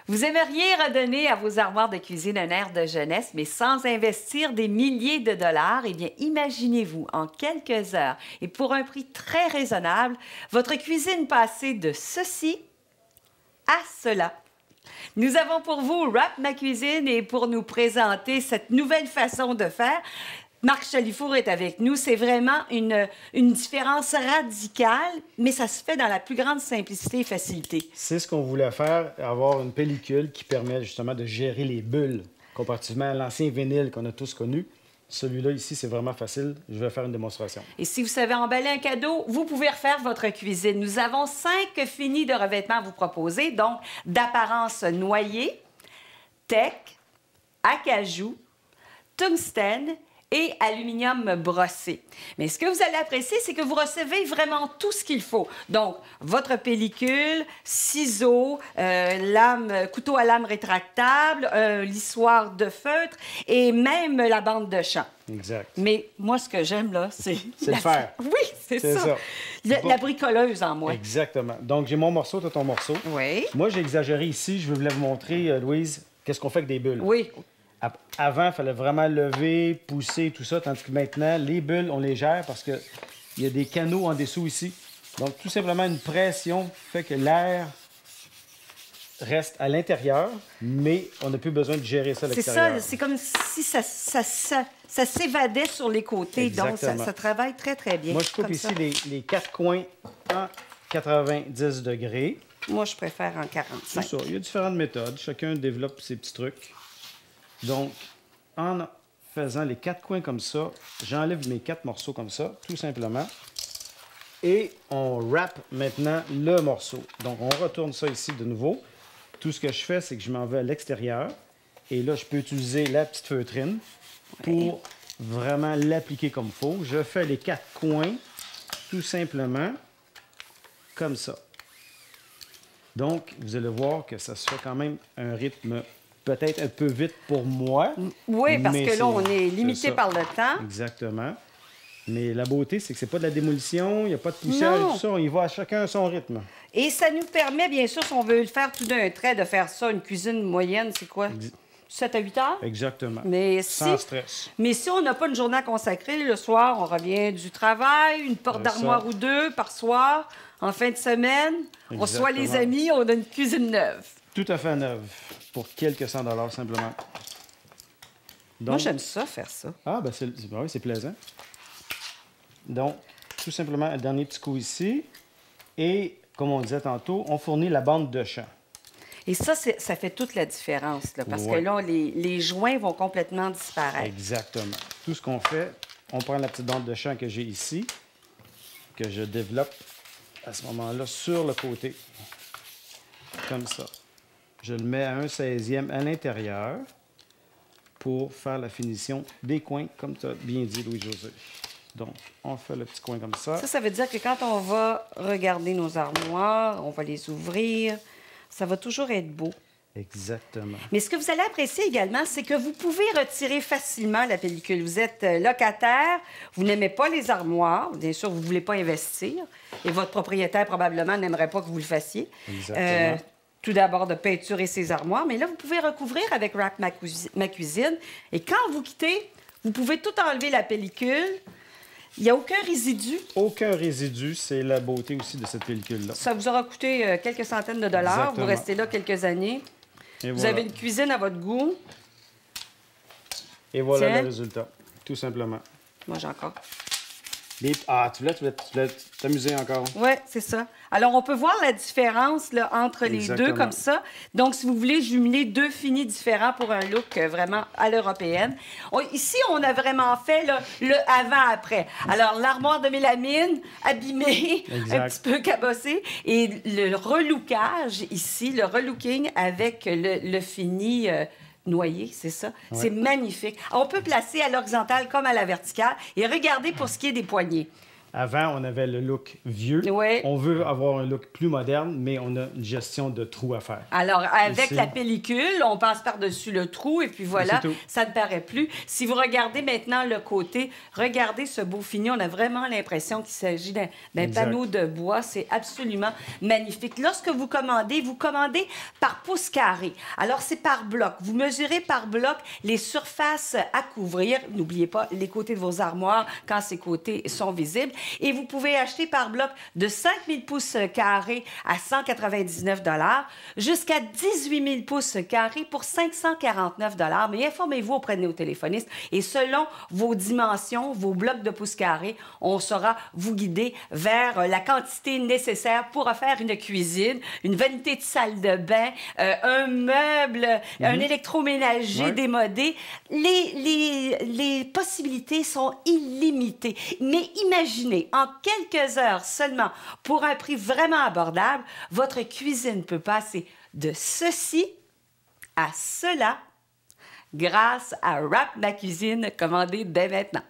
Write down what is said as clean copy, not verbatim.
Vous aimeriez redonner à vos armoires de cuisine un air de jeunesse, mais sans investir des milliers de dollars? Eh bien, imaginez-vous, en quelques heures et pour un prix très raisonnable, votre cuisine passée de ceci à cela. Nous avons pour vous Wrap Ma Cuisine et pour nous présenter cette nouvelle façon de faire, Marc Chalifour est avec nous. C'est vraiment une différence radicale, mais ça se fait dans la plus grande simplicité et facilité. C'est ce qu'on voulait faire, avoir une pellicule qui permet justement de gérer les bulles, comparativement à l'ancien vinyle qu'on a tous connu. Celui-là, ici, c'est vraiment facile. Je vais faire une démonstration. Et si vous savez emballer un cadeau, vous pouvez refaire votre cuisine. Nous avons 5 finis de revêtements à vous proposer, donc d'apparence noyée, teck, acajou, tungstène et aluminium brossé. Mais ce que vous allez apprécier, c'est que vous recevez vraiment tout ce qu'il faut. Donc, votre pellicule, ciseaux, couteau à lame rétractable, lissoir de feutre et même la bande de champ. Exact. Mais moi, ce que j'aime, là, c'est... le faire. Oui, c'est ça. La bricoleuse en moi. Exactement. Donc, j'ai mon morceau, tu as ton morceau. Oui. Moi, j'ai exagéré ici. Je voulais vous montrer, Louise, qu'est-ce qu'on fait avec des bulles. Oui. Avant, il fallait vraiment lever, pousser, tout ça, tandis que maintenant, les bulles, on les gère parce qu'il y a des canaux en dessous ici. Donc, tout simplement, une pression fait que l'air reste à l'intérieur, mais on n'a plus besoin de gérer ça à l'extérieur. C'est ça, c'est comme si ça s'évadait sur les côtés. Exactement. Donc, ça travaille très, très bien. Moi, je coupe ici les 4 coins en 90 degrés. Moi, je préfère en 45. C'est ça. Il y a différentes méthodes. Chacun développe ses petits trucs. Donc, en faisant les 4 coins comme ça, j'enlève mes 4 morceaux comme ça, tout simplement. Et on wrap maintenant le morceau. Donc, on retourne ça ici de nouveau. Tout ce que je fais, c'est que je m'en vais à l'extérieur. Et là, je peux utiliser la petite feutrine pour vraiment l'appliquer comme il faut. Je fais les 4 coins, tout simplement, comme ça. Donc, vous allez voir que ça se fait quand même un rythme peut-être un peu vite pour moi. Oui, parce que là, on est limité par le temps. Exactement. Mais la beauté, c'est que c'est pas de la démolition, il n'y a pas de poussière et tout ça. On y va à chacun à son rythme. Et ça nous permet, bien sûr, si on veut le faire tout d'un trait, de faire ça, une cuisine moyenne, c'est quoi? 7 à 8 heures? Exactement. Mais sans stress. Mais si on n'a pas une journée à consacrer, le soir, on revient du travail, une porte d'armoire ou deux par soir, en fin de semaine, on reçoit les amis, on a une cuisine neuve. Tout à fait neuve, pour quelques cents dollars simplement. Donc, moi, j'aime ça, faire ça. Ah, ben c'est plaisant. Donc, tout simplement, un dernier petit coup ici. Et, comme on disait tantôt, on fournit la bande de champ. Et ça, ça fait toute la différence, là, parce que là, les joints vont complètement disparaître. Exactement. Tout ce qu'on fait, on prend la petite bande de champ que j'ai ici, que je développe à ce moment-là sur le côté, comme ça. Je le mets à 1/16e à l'intérieur pour faire la finition des coins, comme tu as bien dit, Louis-José. Donc, on fait le petit coin comme ça. Ça veut dire que quand on va regarder nos armoires, on va les ouvrir, ça va toujours être beau. Exactement. Mais ce que vous allez apprécier également, c'est que vous pouvez retirer facilement la pellicule. Vous êtes locataire, vous n'aimez pas les armoires, bien sûr, vous ne voulez pas investir, et votre propriétaire probablement n'aimerait pas que vous le fassiez. Exactement. Tout d'abord de peinturer ses armoires, mais là, vous pouvez recouvrir avec Wrap Ma Cuisine. Et quand vous quittez, vous pouvez tout enlever la pellicule. Il n'y a aucun résidu. Aucun résidu, c'est la beauté aussi de cette pellicule-là. Ça vous aura coûté quelques centaines de dollars. Exactement. Vous restez là quelques années. Et vous voilà. avez une cuisine à votre goût. Et voilà Tiens. le résultat, tout simplement. Moi, j'ai encore. Tu voulais t'amuser encore. Oui, c'est ça. Alors, on peut voir la différence là, entre les deux comme ça. Donc, si vous voulez jumeler 2 finis différents pour un look vraiment à l'européenne. Ici, on a vraiment fait là, le avant-après. Alors, l'armoire de mélamine abîmée, un petit peu cabossée. Et le relookage ici, le relooking avec le fini... noyé, c'est ça? Ouais. C'est magnifique. On peut placer à l'horizontale comme à la verticale. Et regardez pour ce qui est des poignées. Avant, on avait le look vieux. Oui. On veut avoir un look plus moderne, mais on a une gestion de trous à faire. Alors, avec Ici. la pellicule, on passe par-dessus le trou et puis voilà, C'est tout. ça ne paraît plus. Si vous regardez maintenant le côté, regardez ce beau fini. On a vraiment l'impression qu'il s'agit d'un Exact. panneau de bois. C'est absolument magnifique. Lorsque vous commandez par pouce carré. Alors, c'est par bloc. Vous mesurez par bloc les surfaces à couvrir. N'oubliez pas les côtés de vos armoires quand ces côtés sont visibles. Et vous pouvez acheter par bloc de 5000 pouces carrés à 199 jusqu'à 18 000 pouces carrés pour 549 Mais informez-vous auprès de nos téléphonistes et selon vos dimensions, vos blocs de pouces carrés, on saura vous guider vers la quantité nécessaire pour faire une cuisine, une vanité de salle de bain, un meuble, un électroménager Ouais. démodé. Les possibilités sont illimitées. Mais imaginez, en quelques heures seulement, pour un prix vraiment abordable, votre cuisine peut passer de ceci à cela grâce à Wrap Ma Cuisine commandé dès maintenant.